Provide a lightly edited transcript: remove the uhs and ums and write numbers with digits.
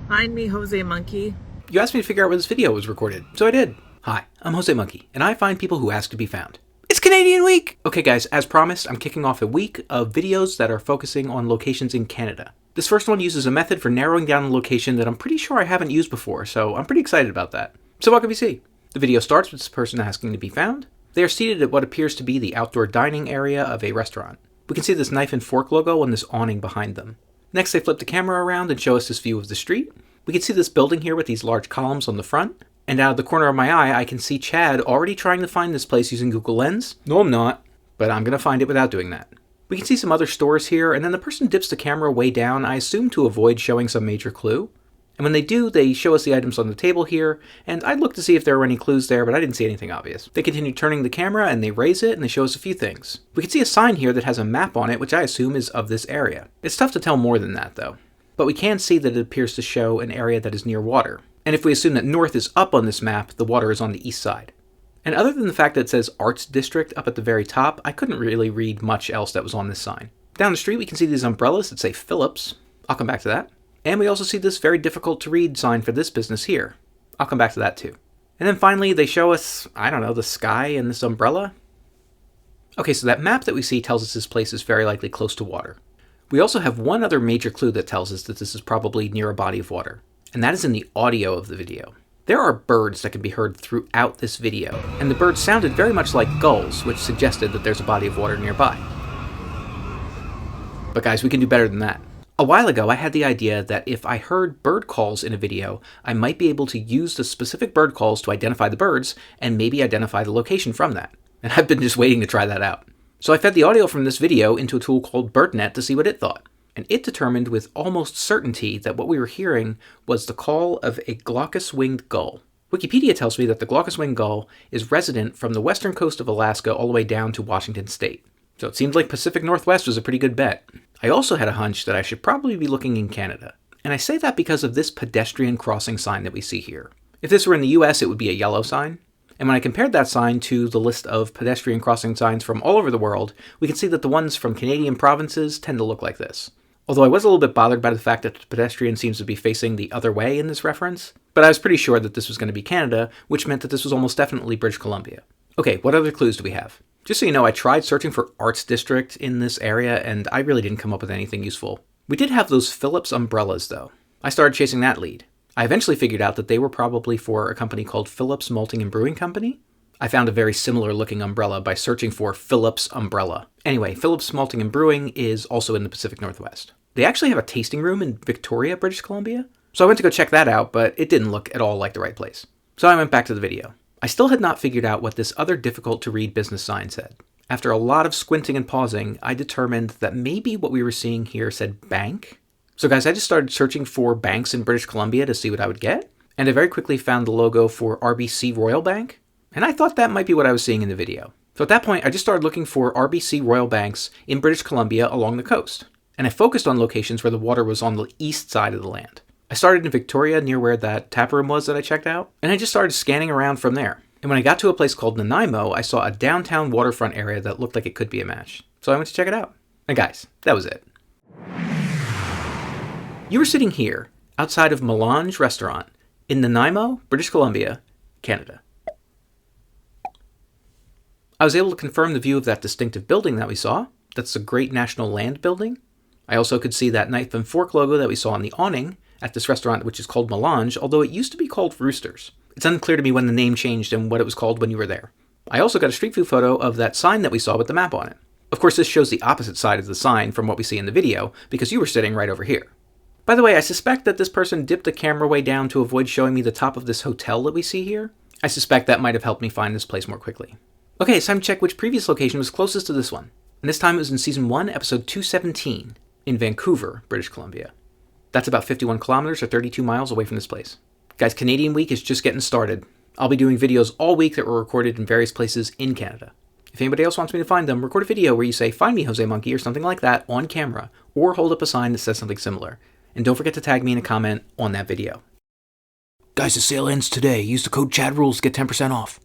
Find me, Jose Monkey. You asked me to figure out where this video was recorded, so I did. Hi, I'm Jose Monkey, and I find people who ask to be found. It's Canadian Week! Okay guys, as promised, I'm kicking off a week of videos that are focusing on locations in Canada. This first one uses a method for narrowing down a location that I'm pretty sure I haven't used before, so I'm pretty excited about that. So what can we see? The video starts with this person asking to be found. They are seated at what appears to be the outdoor dining area of a restaurant. We can see this knife and fork logo on this awning behind them. Next, they flip the camera around and show us this view of the street. We can see this building here with these large columns on the front. And out of the corner of my eye, I can see Chad already trying to find this place using Google Lens. No, I'm not, but I'm going to find it without doing that. We can see some other stores here, and then the person dips the camera way down, I assume to avoid showing some major clue. And when they do, they show us the items on the table here, and I looked to see if there were any clues there, but I didn't see anything obvious. They continue turning the camera, and they raise it, and they show us a few things. We can see a sign here that has a map on it, which I assume is of this area. It's tough to tell more than that, though. But we can see that it appears to show an area that is near water. And if we assume that north is up on this map, the water is on the east side. And other than the fact that it says Arts District up at the very top, I couldn't really read much else that was on this sign. Down the street we can see these umbrellas that say Phillips. I'll come back to that. And we also see this very difficult to read sign for this business here. I'll come back to that too. And then finally they show us, I don't know, the sky and this umbrella. Okay, so that map that we see tells us this place is very likely close to water. We also have one other major clue that tells us that this is probably near a body of water, and that is in the audio of the video. There are birds that can be heard throughout this video, and the birds sounded very much like gulls, which suggested that there's a body of water nearby. But guys, we can do better than that. A while ago, I had the idea that if I heard bird calls in a video, I might be able to use the specific bird calls to identify the birds, and maybe identify the location from that. And I've been just waiting to try that out. So I fed the audio from this video into a tool called BirdNet to see what it thought. And it determined with almost certainty that what we were hearing was the call of a glaucous-winged gull. Wikipedia tells me that the glaucous-winged gull is resident from the western coast of Alaska all the way down to Washington state. So it seems like Pacific Northwest was a pretty good bet. I also had a hunch that I should probably be looking in Canada. And I say that because of this pedestrian crossing sign that we see here. If this were in the US, it would be a yellow sign. And when I compared that sign to the list of pedestrian crossing signs from all over the world, we can see that the ones from Canadian provinces tend to look like this. Although I was a little bit bothered by the fact that the pedestrian seems to be facing the other way in this reference, but I was pretty sure that this was going to be Canada, which meant that this was almost definitely British Columbia. Okay, what other clues do we have? Just so you know, I tried searching for Arts District in this area, and I really didn't come up with anything useful. We did have those Phillips umbrellas, though. I started chasing that lead. I eventually figured out that they were probably for a company called Phillips Malting and Brewing Company. I found a very similar looking umbrella by searching for Phillips umbrella. Anyway, Phillips Malting and Brewing is also in the Pacific Northwest. They actually have a tasting room in Victoria, British Columbia. So I went to go check that out, but it didn't look at all like the right place. So I went back to the video. I still had not figured out what this other difficult to read business sign said. After a lot of squinting and pausing, I determined that maybe what we were seeing here said bank. So guys, I just started searching for banks in British Columbia to see what I would get. And I very quickly found the logo for RBC Royal Bank. And I thought that might be what I was seeing in the video. So at that point, I just started looking for RBC Royal Banks in British Columbia along the coast. And I focused on locations where the water was on the east side of the land. I started in Victoria near where that tap room was that I checked out. And I just started scanning around from there. And when I got to a place called Nanaimo, I saw a downtown waterfront area that looked like it could be a match. So I went to check it out. And guys, that was it. You were sitting here, outside of Melange Restaurant, in Nanaimo, British Columbia, Canada. I was able to confirm the view of that distinctive building that we saw. That's the Great National Land Building. I also could see that knife and fork logo that we saw on the awning at this restaurant, which is called Melange, although it used to be called Roosters. It's unclear to me when the name changed and what it was called when you were there. I also got a street view photo of that sign that we saw with the map on it. Of course, this shows the opposite side of the sign from what we see in the video, because you were sitting right over here. By the way, I suspect that this person dipped the camera way down to avoid showing me the top of this hotel that we see here. I suspect that might have helped me find this place more quickly. Okay, it's time to check which previous location was closest to this one. And this time it was in Season 1, Episode 217, in Vancouver, British Columbia. That's about 51 kilometers or 32 miles away from this place. Guys, Canadian Week is just getting started. I'll be doing videos all week that were recorded in various places in Canada. If anybody else wants me to find them, record a video where you say, "Find me, Jose Monkey," or something like that on camera, or hold up a sign that says something similar. And don't forget to tag me in a comment on that video. Guys, the sale ends today. Use the code CHADRULES to get 10% off.